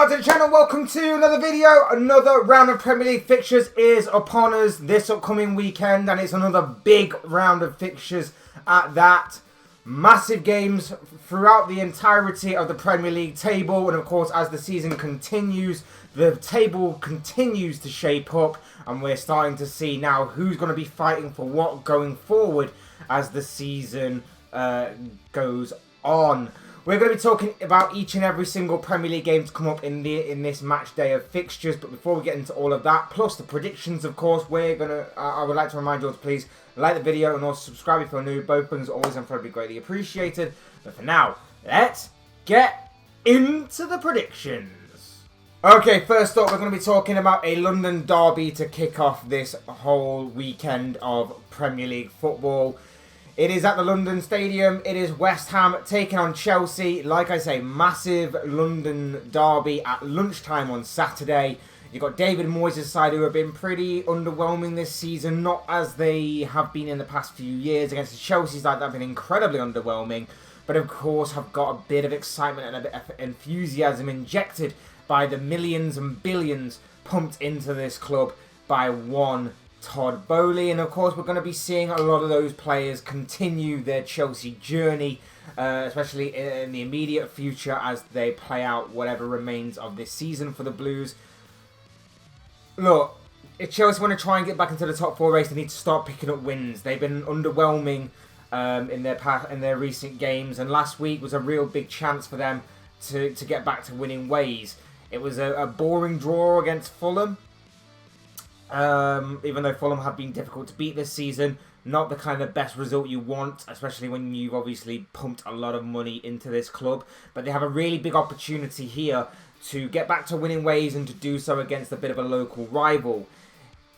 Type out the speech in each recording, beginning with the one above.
back to the channel. Welcome to another video. Another round of Premier League fixtures is upon us this upcoming weekend, and it's another big round of fixtures at that. Massive games throughout the entirety of the Premier League table, and of course as the season continues, the table continues to shape up, and we're starting to see now who's going to be fighting for what going forward as the season goes on. We're going to be talking about each and every single Premier League game to come up in this match day of fixtures. But before we get into all of that, plus the predictions, of course, I would like to remind you all to please like the video and also subscribe if you're new. Both things are always incredibly greatly appreciated. But for now, let's get into the predictions. Okay, first up, we're going to be talking about a London derby to kick off this whole weekend of Premier League football. It is at the London Stadium. It is West Ham taking on Chelsea. Like I say, massive London derby at lunchtime on Saturday. You've got David Moyes' side, who have been pretty underwhelming this season. Not as they have been in the past few years against the Chelsea side that have been incredibly underwhelming. But of course have got a bit of excitement and a bit of enthusiasm injected by the millions and billions pumped into this club by one Todd Boehly. And of course we're going to be seeing a lot of those players continue their Chelsea journey, especially in the immediate future as they play out whatever remains of this season for the Blues. Look, if Chelsea want to try and get back into the top four race, they need to start picking up wins. They've been underwhelming in their recent games, and last week was a real big chance for them to get back to winning ways. It was a boring draw against Fulham. Even though Fulham have been difficult to beat this season, not the kind of best result you want, especially when you've obviously pumped a lot of money into this club. But they have a really big opportunity here to get back to winning ways and to do so against a bit of a local rival.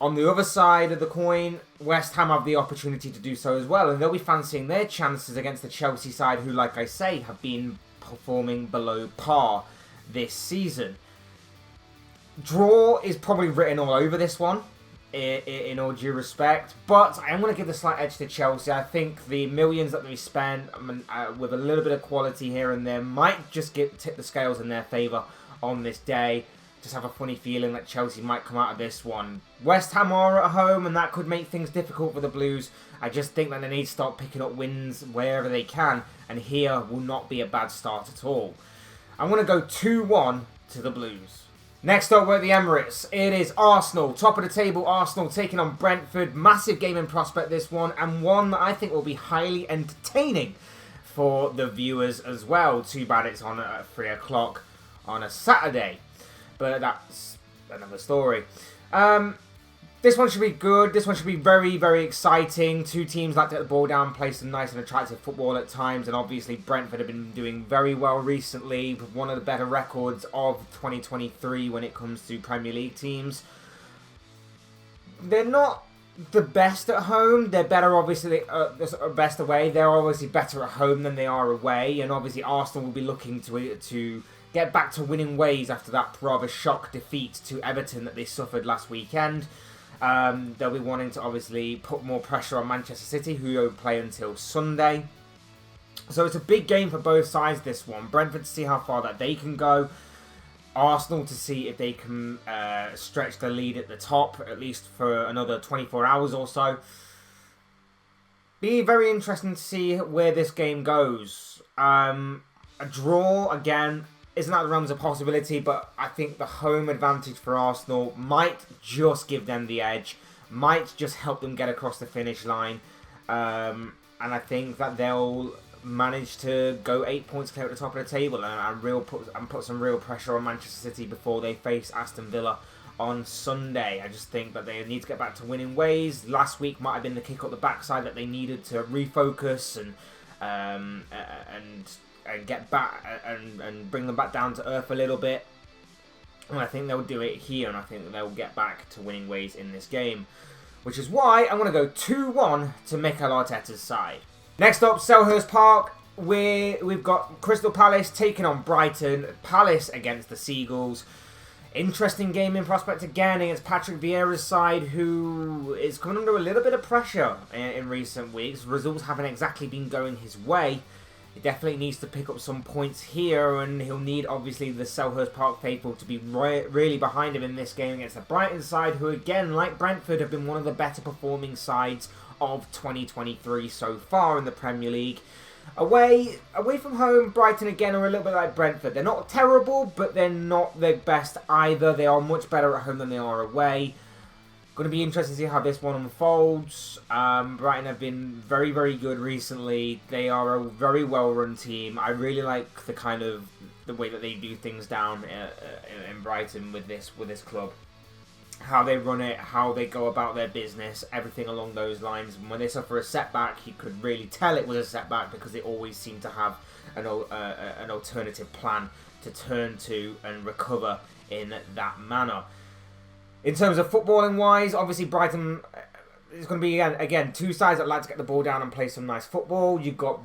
On the other side of the coin, West Ham have the opportunity to do so as well, and they'll be fancying their chances against the Chelsea side, who, like I say, have been performing below par this season. Draw is probably written all over this one, in all due respect, but I am going to give the slight edge to Chelsea. I think the millions that they spent, with a little bit of quality here and there, might just tip the scales in their favour on this day. Just have a funny feeling that Chelsea might come out of this one. West Ham are at home, and that could make things difficult for the Blues. I just think that they need to start picking up wins wherever they can, and here will not be a bad start at all. I'm going to go 2-1 to the Blues. Next up, we're at the Emirates. It is Arsenal, top of the table. Arsenal taking on Brentford. Massive game in prospect, this one, and one that I think will be highly entertaining for the viewers as well. Too bad it's on at 3 o'clock on a Saturday, but that's another story. This one should be good. This one should be very, very exciting. Two teams like to get the ball down, play some nice and attractive football at times. And obviously Brentford have been doing very well recently. One of the better records of 2023 when it comes to Premier League teams. They're not the best at home. They're better, obviously, best away. They're obviously better at home than they are away. And obviously Arsenal will be looking to get back to winning ways after that rather shock defeat to Everton that they suffered last weekend. They'll be wanting to obviously put more pressure on Manchester City, who won't play until Sunday. So it's a big game for both sides, this one. Brentford to see how far that they can go. Arsenal to see if they can stretch the lead at the top, at least for another 24 hours or so. Be very interesting to see where this game goes. A draw, again, isn't out of the realms of possibility, but I think the home advantage for Arsenal might just give them the edge, might just help them get across the finish line, and I think that they'll manage to go 8 points clear at the top of the table and put some real pressure on Manchester City before they face Aston Villa on Sunday. I just think that they need to get back to winning ways. Last week might have been the kick up the backside that they needed to refocus and get back and bring them back down to earth a little bit. And I think they'll do it here, and I think that they'll get back to winning ways in this game. Which is why I'm going to go 2-1 to Mikel Arteta's side. Next up, Selhurst Park. We've got Crystal Palace taking on Brighton. Palace against the Seagulls. Interesting game in prospect again against Patrick Vieira's side, who is coming under a little bit of pressure in recent weeks. Results haven't exactly been going his way He definitely needs to pick up some points here, and he'll need, obviously, the Selhurst Park faithful to be really behind him in this game against the Brighton side, who, again, like Brentford, have been one of the better performing sides of 2023 so far in the Premier League. Away from home, Brighton, again, are a little bit like Brentford. They're not terrible, but they're not the best either. They are much better at home than they are away. Going to be interesting to see how this one unfolds. Brighton have been very, very good recently. They are a very well-run team. I really like the way that they do things down in Brighton with this club. How they run it, how they go about their business, everything along those lines. When they suffer a setback, you could really tell it was a setback because they always seem to have an alternative plan to turn to and recover in that manner. In terms of footballing wise, obviously Brighton is going to be again two sides that like to get the ball down and play some nice football. You've got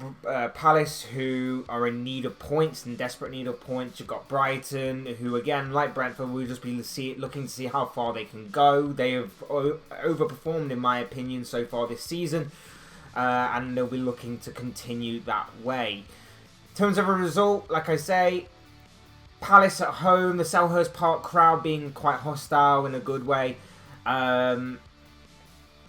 Palace, who are in need of points, in desperate need of points. You've got Brighton, who again, like Brentford, will just be looking to see how far they can go. They have overperformed, in my opinion, so far this season, and they'll be looking to continue that way. In terms of a result, like I say, Palace at home, the Selhurst Park crowd being quite hostile in a good way,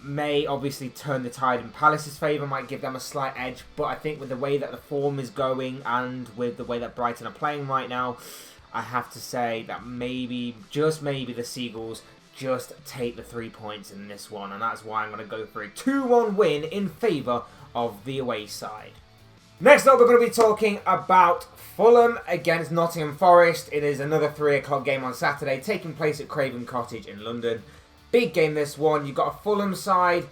may obviously turn the tide in Palace's favour, might give them a slight edge, but I think with the way that the form is going and with the way that Brighton are playing right now, I have to say that maybe, just maybe, the Seagulls just take the 3 points in this one, and that's why I'm going to go for a 2-1 win in favour of the away side. Next up, we're going to be talking about Fulham against Nottingham Forest. It is another 3 o'clock game on Saturday, taking place at Craven Cottage in London. Big game, this one. You've got a Fulham side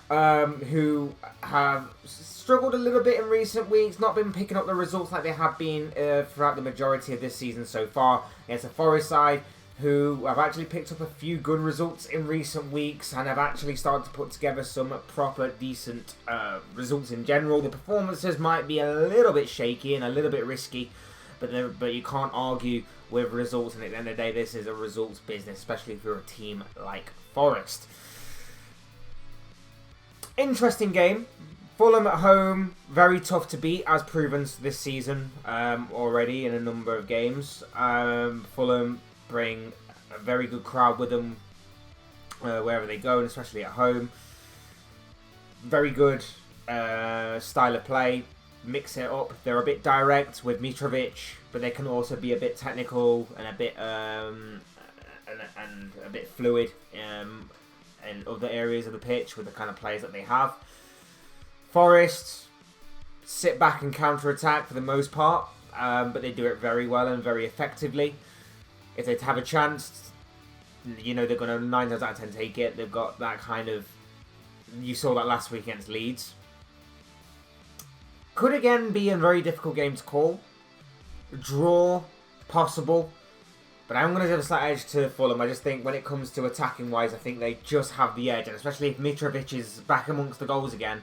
who have struggled a little bit in recent weeks, not been picking up the results like they have been throughout the majority of this season so far. Against a Forest side who have actually picked up a few good results in recent weeks and have actually started to put together some proper, decent results in general. The performances might be a little bit shaky and a little bit risky, but you can't argue with results, and at the end of the day, this is a results business, especially if you're a team like Forest. Interesting game. Fulham at home, very tough to beat, as proven this season already in a number of games. Fulham bring a very good crowd with them wherever they go, and especially at home. Very good style of play. Mix it up. They're a bit direct with Mitrovic, but they can also be a bit technical and a bit fluid in other areas of the pitch with the kind of players that they have. Forest sit back and counter-attack for the most part, but they do it very well and very effectively. If they have a chance, they're going to 9 times out of 10 take it. They've got that kind of... You saw that last week against Leeds. Could again be a very difficult game to call. Draw, possible. But I'm going to give a slight edge to Fulham. I just think when it comes to attacking wise, I think they just have the edge. And especially if Mitrovic is back amongst the goals again,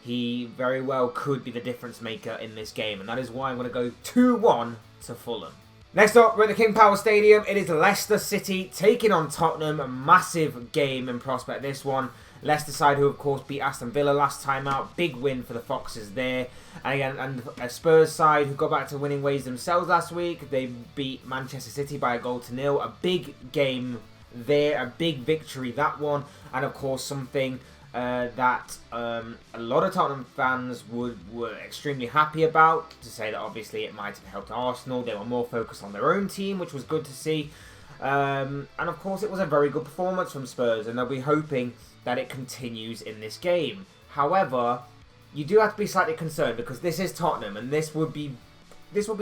he very well could be the difference maker in this game. And that is why I'm going to go 2-1 to Fulham. Next up, we're at the King Power Stadium. It is Leicester City taking on Tottenham. A massive game in prospect, this one. Leicester side, who of course beat Aston Villa last time out. Big win for the Foxes there. And again, and a Spurs side who got back to winning ways themselves last week. They beat Manchester City by 1-0. A big game there. A big victory, that one. And of course, something that a lot of Tottenham fans were extremely happy about. To say that obviously it might have helped Arsenal. They were more focused on their own team, which was good to see. And of course, it was a very good performance from Spurs, and they'll be hoping that it continues in this game. However, you do have to be slightly concerned because this is Tottenham, and this would be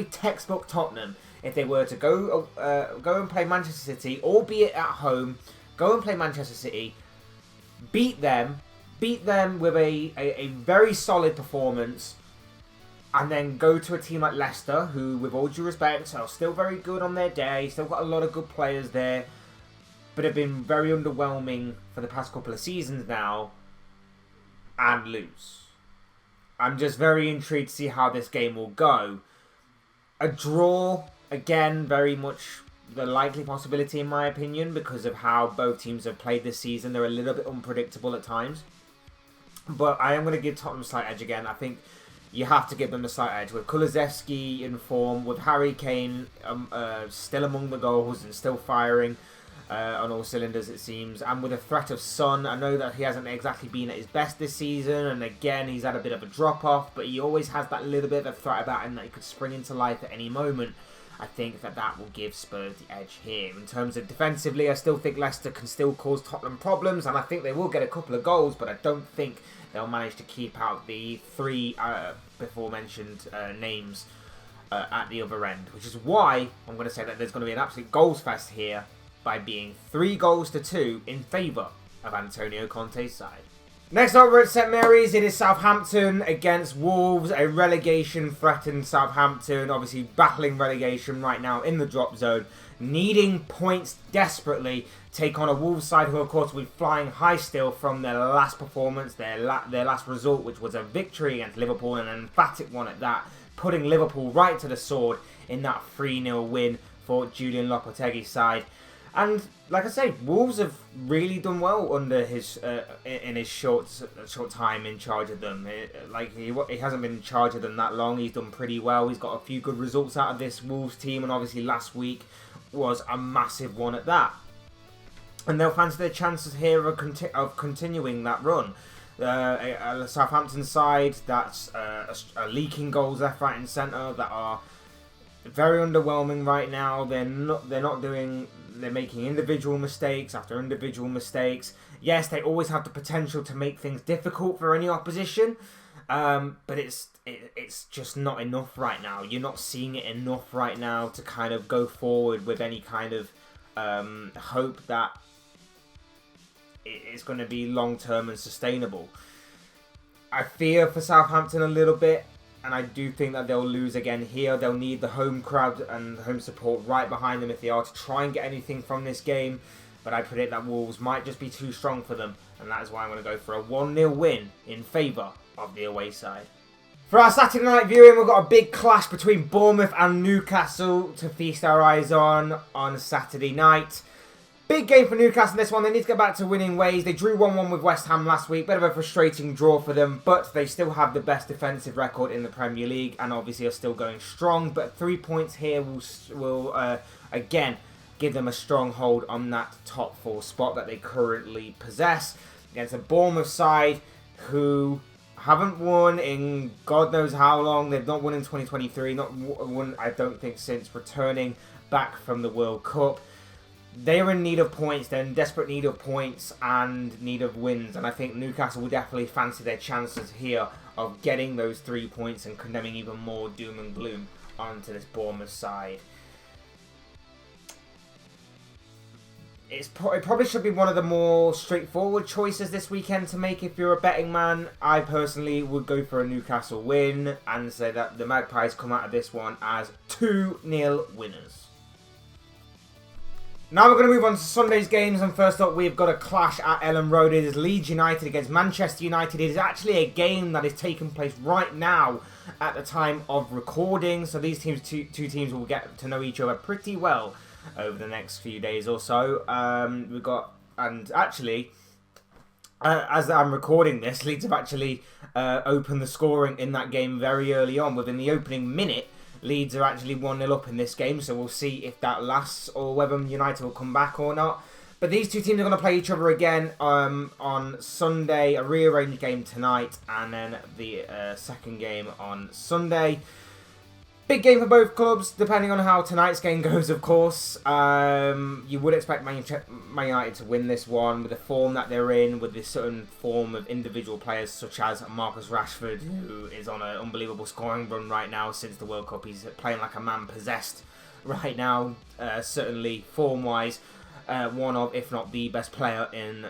textbook Tottenham if they were to go and play Manchester City, albeit at home. Go and play Manchester City, beat them with a very solid performance, and then go to a team like Leicester, who, with all due respect, are still very good on their day, still got a lot of good players there, but have been very underwhelming for the past couple of seasons now, and lose. I'm just very intrigued to see how this game will go. A draw, again, very much the likely possibility in my opinion, because of how both teams have played this season. They're a little bit unpredictable at times. But I am going to give Tottenham a slight edge again. I think you have to give them a slight edge. With Kulusevski in form, with Harry Kane still among the goals and still firing on all cylinders, it seems, and with a threat of Son. I know that he hasn't exactly been at his best this season, and again, he's had a bit of a drop-off, but he always has that little bit of a threat about him that he could spring into life at any moment. I think that will give Spurs the edge here. In terms of defensively, I still think Leicester can still cause Tottenham problems, and I think they will get a couple of goals, but I don't think they'll manage to keep out the three before-mentioned names at the other end, which is why I'm going to say that there's going to be an absolute goals fest here by being 3-2 in favour of Antonio Conte's side. Next up, we're at St Mary's. It is Southampton against Wolves, a relegation-threatened Southampton, obviously battling relegation right now in the drop zone, needing points desperately, take on a Wolves side who, of course, will be flying high still from their last performance, their last result, which was a victory against Liverpool, and an emphatic one at that, putting Liverpool right to the sword in that 3-0 win for Julian Lopetegui's side. And like I say, Wolves have really done well under his in his short time in charge of them. He hasn't been in charge of them that long. He's done pretty well. He's got a few good results out of this Wolves team, and obviously last week was a massive one at that. And they'll fancy their chances here of continuing that run. A Southampton side that's leaking goals left, right, and centre that are very underwhelming right now. They're making individual mistakes after individual mistakes. Yes, they always have the potential to make things difficult for any opposition, but it's just not enough right now. You're not seeing it enough right now to kind of go forward with any kind of hope that it's going to be long-term and sustainable. I fear for Southampton a little bit, and I do think that they'll lose again here. They'll need the home crowd and home support right behind them if they are to try and get anything from this game. But I predict that Wolves might just be too strong for them, and that is why I'm going to go for a 1-0 win in favour of the away side. For our Saturday night viewing, we've got a big clash between Bournemouth and Newcastle to feast our eyes on Saturday night. Big game for Newcastle this one. They need to get back to winning ways. They drew 1-1 with West Ham last week. Bit of a frustrating draw for them, but they still have the best defensive record in the Premier League and obviously are still going strong. But 3 points here will again give them a strong hold on that top 4 spot that they currently possess against a Bournemouth side who haven't won in God knows how long. They've not won in 2023. Not won, I don't think, since returning back from the World Cup. They're in need of points. They're in desperate need of points and need of wins. And I think Newcastle will definitely fancy their chances here of getting those 3 points and condemning even more doom and gloom onto this Bournemouth side. It probably should be one of the more straightforward choices this weekend to make if you're a betting man. I personally would go for a Newcastle win and say that the Magpies come out of this one as 2-0 winners. Now we're going to move on to Sunday's games, and first up we've got a clash at Elland Road. It is Leeds United against Manchester United. It is actually a game that is taking place right now at the time of recording, so these two teams will get to know each other pretty well over the next few days or so. As I'm recording this, Leeds have actually opened the scoring in that game very early on. Within the opening minute, Leeds are actually 1-0 up in this game, so we'll see if that lasts or whether United will come back or not. But these two teams are going to play each other again on Sunday, a rearranged game tonight, and then the second game on Sunday. Big game for both clubs, depending on how tonight's game goes, of course. You would expect Man United to win this one with the form that they're in, with this certain form of individual players such as Marcus Rashford, who is on an unbelievable scoring run right now since the World Cup. He's playing like a man possessed right now, certainly form-wise. One of, if not the best player in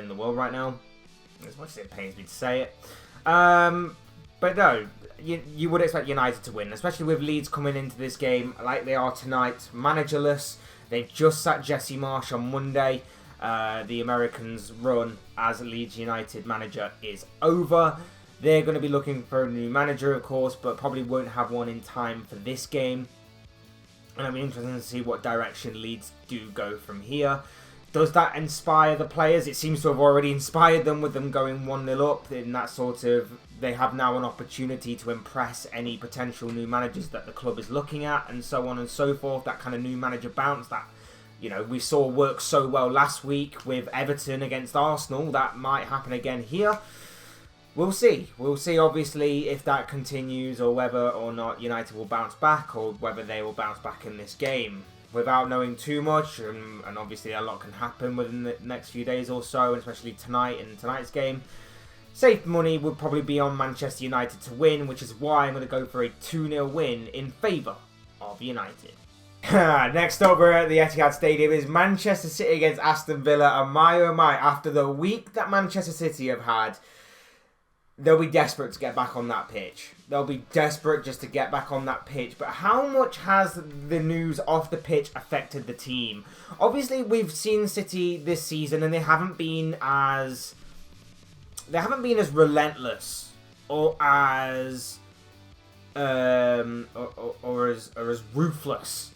the world right now, as much as it pains me to say it. But no, you would expect United to win, especially with Leeds coming into this game like they are tonight, managerless. They've just sacked Jesse Marsch on Monday. The Americans' run as Leeds United manager is over. They're going to be looking for a new manager, of course, but probably won't have one in time for this game. And it'll be interesting to see what direction Leeds do go from here. Does that inspire the players? It seems to have already inspired them with them going 1-0 up. In that sort of, they have now an opportunity to impress any potential new managers that the club is looking at, and so on and so forth. That kind of new manager bounce that, you know, we saw work so well last week with Everton against Arsenal. That might happen again here. We'll see. We'll see, obviously, if that continues or whether or not United will bounce back or whether they will bounce back in this game. Without knowing too much, and obviously a lot can happen within the next few days or so, and especially tonight in tonight's game, safe money would probably be on Manchester United to win, which is why I'm going to go for a 2-0 win in favour of United. Next up, we're at the Etihad Stadium is Manchester City against Aston Villa, and my oh my, after the week that Manchester City have had, they'll be desperate to get back on that pitch. They'll be desperate just to get back on that pitch. But how much has the news off the pitch affected the team? Obviously, we've seen City this season, and they haven't been as relentless or as or as ruthless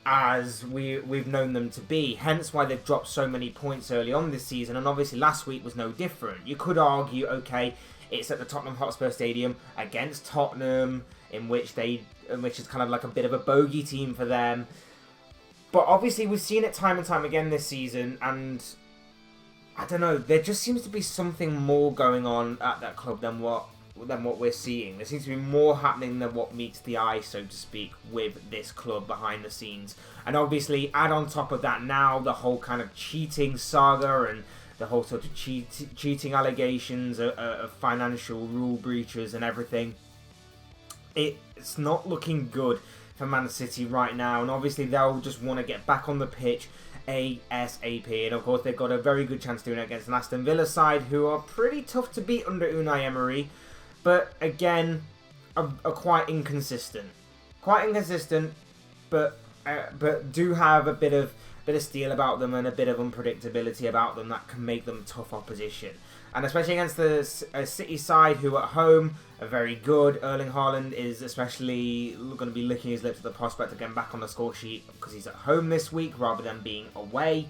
as we've known them to be. Hence why they've dropped so many points early on this season. And obviously, last week was no different. You could argue, okay, it's at the Tottenham Hotspur Stadium against Tottenham, in which is kind of like a bit of a bogey team for them. But obviously, we've seen it time and time again this season, and I don't know. There just seems to be something more going on at that club than what we're seeing. There seems to be more happening than what meets the eye, so to speak, with this club behind the scenes. And obviously, add on top of that now the whole kind of cheating saga and the whole sort of cheating allegations of financial rule breaches and everything. It's not looking good for Man City right now, and obviously they'll just want to get back on the pitch ASAP. And of course they've got a very good chance doing it against an Aston Villa side who are pretty tough to beat under Unai Emery, but again are quite inconsistent. But do have a bit of steel about them and a bit of unpredictability about them that can make them tough opposition. And especially against the City side, who at home are very good. Erling Haaland is especially going to be licking his lips at the prospect of getting back on the score sheet because he's at home this week rather than being away.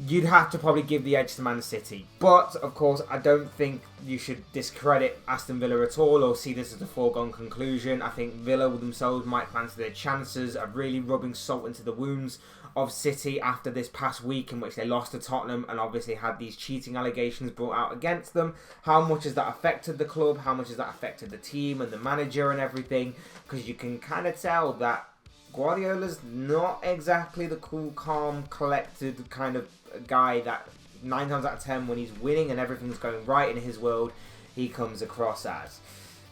You'd have to probably give the edge to Man City. But, of course, I don't think you should discredit Aston Villa at all or see this as a foregone conclusion. I think Villa themselves might fancy their chances of really rubbing salt into the wounds of City after this past week in which they lost to Tottenham and obviously had these cheating allegations brought out against them. How much has that affected the club? How much has that affected the team and the manager and everything? Because you can kind of tell that Guardiola's not exactly the cool, calm, collected kind of guy that 9 times out of 10 when he's winning and everything's going right in his world, he comes across as.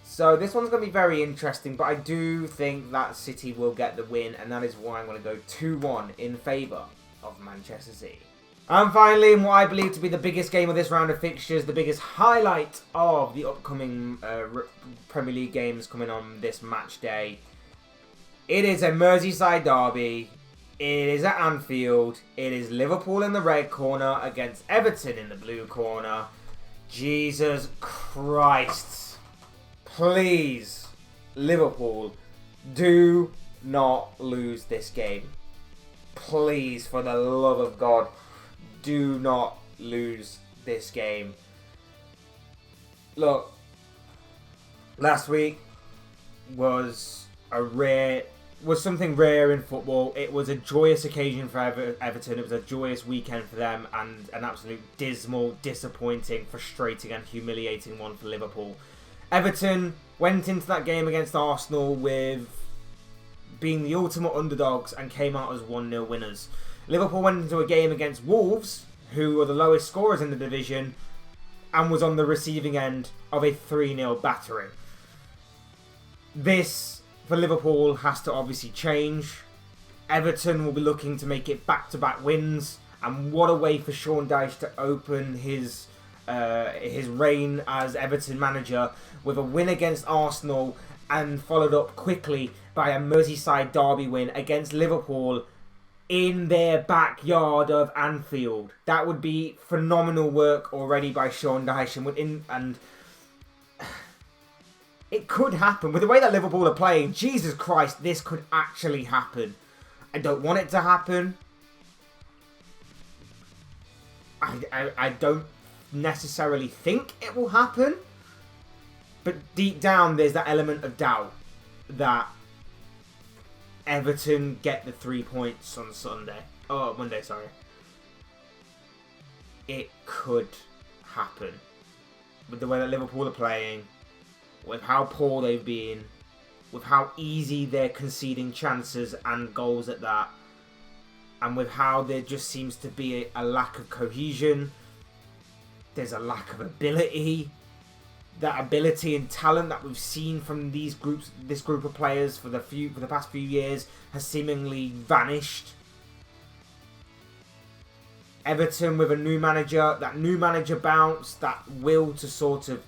So this one's going to be very interesting, but I do think that City will get the win, and that is why I'm going to go 2-1 in favour of Manchester City. And finally, in what I believe to be the biggest game of this round of fixtures, the biggest highlight of the upcoming Premier League games coming on this match day, it is a Merseyside Derby. It is at Anfield. It is Liverpool in the red corner against Everton in the blue corner. Jesus Christ. Please, Liverpool, do not lose this game. Please, for the love of God, do not lose this game. Look, last week was something rare in football. It was a joyous occasion for Everton. It was a joyous weekend for them, and an absolute dismal, disappointing, frustrating and humiliating one for Liverpool. Everton went into that game against Arsenal with being the ultimate underdogs and came out as 1-0 winners. Liverpool went into a game against Wolves, who are the lowest scorers in the division, and was on the receiving end of a 3-0 battering. This, for Liverpool, has to obviously change. Everton will be looking to make it back-to-back wins, and what a way for Sean Dyche to open his reign as Everton manager with a win against Arsenal and followed up quickly by a Merseyside Derby win against Liverpool in their backyard of Anfield. That would be phenomenal work already by Sean Dyche, and it could happen. With the way that Liverpool are playing, Jesus Christ, this could actually happen. I don't want it to happen, I don't necessarily think it will happen, but deep down there's that element of doubt that Everton get the 3 points on Monday, sorry. It could happen with the way that Liverpool are playing, with how poor they've been, with how easy they're conceding chances and goals at that, and with how there just seems to be a lack of cohesion. There's a lack of ability. That ability and talent that we've seen from this group of players for the past few years has seemingly vanished. Everton with a new manager, that new manager bounce, that will to sort of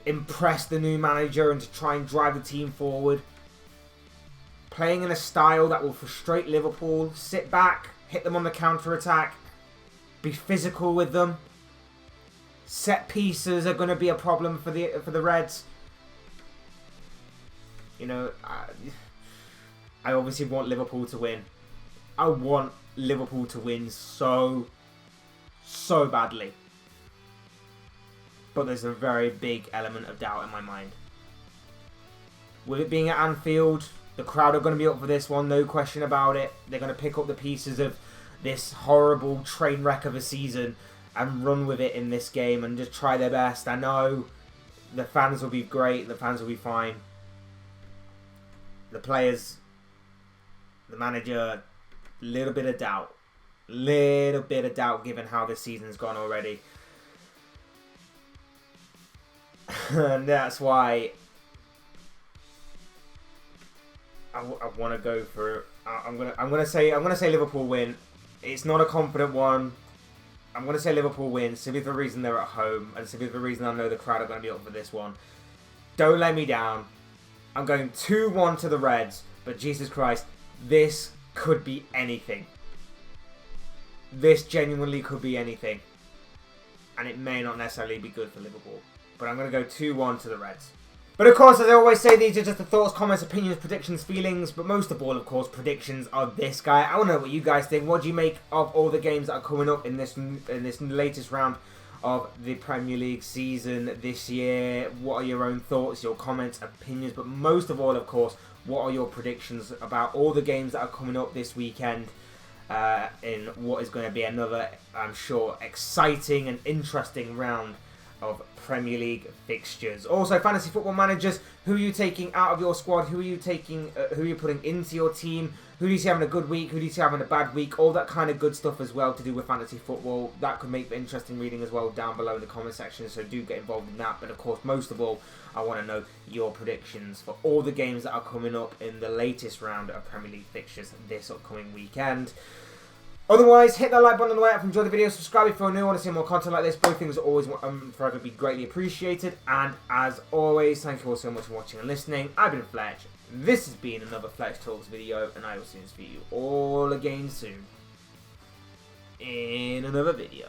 impress the new manager and to try and drive the team forward. Playing in a style that will frustrate Liverpool, sit back, hit them on the counter-attack, be physical with them. Set pieces are going to be a problem for the Reds. You know, I obviously want Liverpool to win. I want Liverpool to win so badly. But there's a very big element of doubt in my mind. With it being at Anfield, the crowd are going to be up for this one, no question about it. They're going to pick up the pieces of this horrible train wreck of a season and run with it in this game and just try their best. I know the fans will be great, the fans will be fine. The players, the manager, little bit of doubt given how this season's gone already. And that's why I want to go for. I'm gonna say Liverpool win. It's not a confident one. I'm going to say Liverpool win, simply for the reason they're at home, and simply for the reason I know the crowd are going to be up for this one. Don't let me down. I'm going 2-1 to the Reds, but Jesus Christ, this could be anything. This genuinely could be anything. And it may not necessarily be good for Liverpool. But I'm going to go 2-1 to the Reds. But of course, as I always say, these are just the thoughts, comments, opinions, predictions, feelings, but most of all, of course, predictions of this guy. I want to know what you guys think. What do you make of all the games that are coming up in this latest round of the Premier League season this year? What are your own thoughts, your comments, opinions, but most of all, of course, what are your predictions about all the games that are coming up this weekend in what is going to be another, I'm sure, exciting and interesting round of Premier League fixtures. Also, fantasy football managers, who are you taking out of your squad? Who are you taking? Who are you putting into your team? Who do you see having a good week? Who do you see having a bad week? All that kind of good stuff as well to do with fantasy football. That could make interesting reading as well down below in the comment section, so do get involved in that. But of course, most of all, I want to know your predictions for all the games that are coming up in the latest round of Premier League fixtures this upcoming weekend. Otherwise, hit that like button on the way up, enjoy the video, subscribe if you're new, want to see more content like this. Both things are always forever be greatly appreciated. And as always, thank you all so much for watching and listening. I've been Fletch. This has been another Fletch Talks video, and I will soon see you all again soon in another video.